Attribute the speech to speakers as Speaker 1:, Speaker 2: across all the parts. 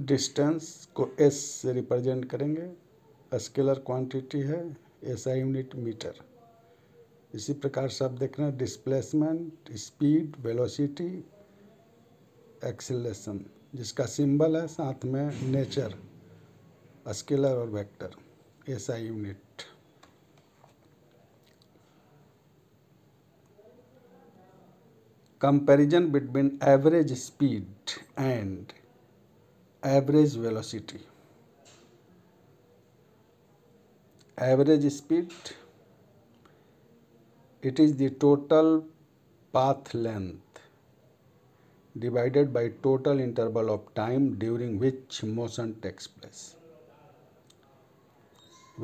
Speaker 1: Distance को s से represent करेंगे, स्केलर क्वांटिटी है, SI यूनिट मीटर। इसी प्रकार से आप देख रहे हैं डिस्प्लेसमेंट, स्पीड, वेलोसिटी, एक्सीलरेशन, जिसका सिंबल है साथ में नेचर, स्केलर और vector, SI unit. Comparison between average speed and average velocity. Average speed, it is the total path length divided by total interval of time during which motion takes place.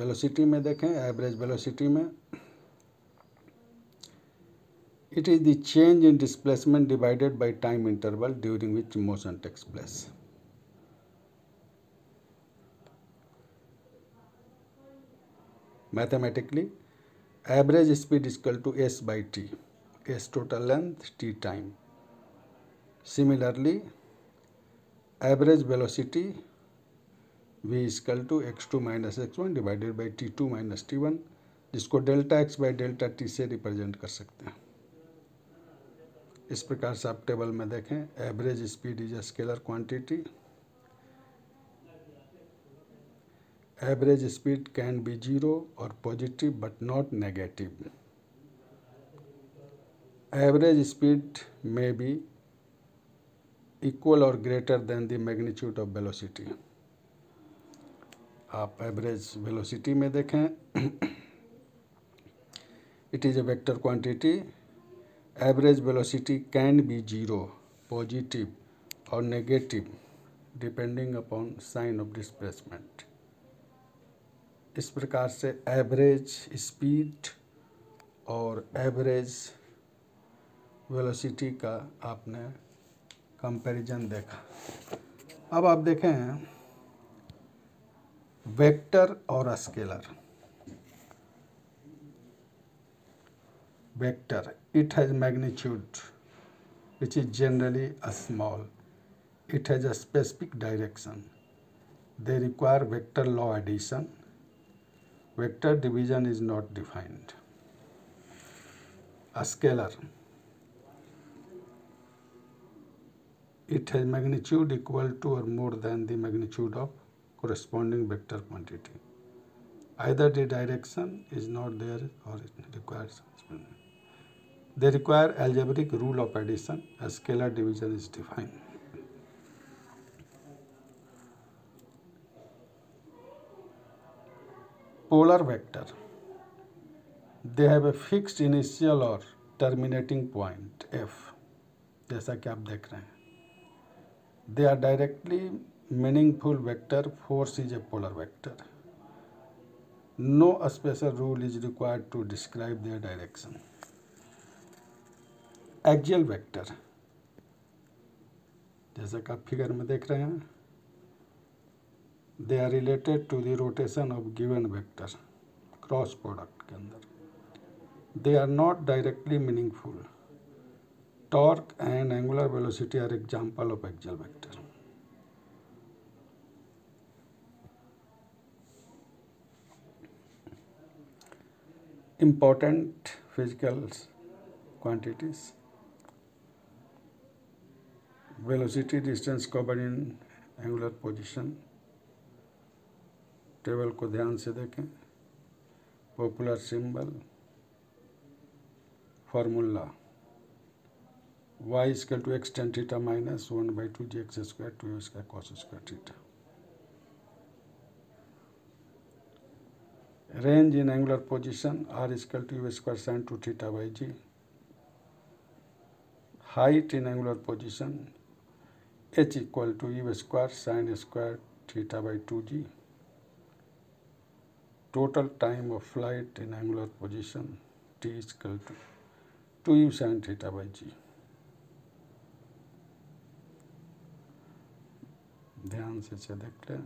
Speaker 1: Velocity में देखें, average velocity में it is the change in displacement divided by time interval during which motion takes place. Mathematically, average speed is equal to s by t, s total length, t time. Similarly, average velocity v is equal to x2 minus x1 divided by t2 minus t1, जिसको delta x by delta t से represent कर सकते हैं। इस प्रकार से आप table में देखें, average speed is a scalar quantity, average speed can be 0 or positive but not negative. Average speed may be equal or greater than the magnitude of velocity. आप एवरेज वेलोसिटी में देखें, it is a vector quantity. Average velocity can be 0, positive or negative depending upon sign of displacement. इस प्रकार से average speed और average velocity का आपने comparison देखा। अब आप देखें वेक्टर और scalar. Vector, it has magnitude which is generally a small. It has a specific direction. They require vector law addition. Vector division is not defined. A scalar, it has magnitude equal to or more than the magnitude of corresponding vector quantity. Either the direction is not there or it requires explanation. They require algebraic rule of addition. A scalar division is defined. Polar vector, they have a fixed initial or terminating point f, जैसा कि आप देख रहे हैं। They are directly meaningful vector. Force is a polar vector. No special rule is required to describe their direction. Axial vector, जैसा कि आप figure में देख रहे हैं, they are related to the rotation of given vector, cross product के अंदर। They are not directly meaningful. Torque and angular velocity are example of axial vector. Important physical quantities. Velocity, distance covered in angular position. Table को ध्यान से देखें। Popular symbol, formula y equal to x tan theta minus 1/2 gx square 2u square cos square theta. Range in angular position r equal to u square sin 2 theta by g। Height in angular position h equal to u square sin square theta by 2g। Total time of flight in angular position t is equal to 2u sin theta by g। ध्यान से देख लें।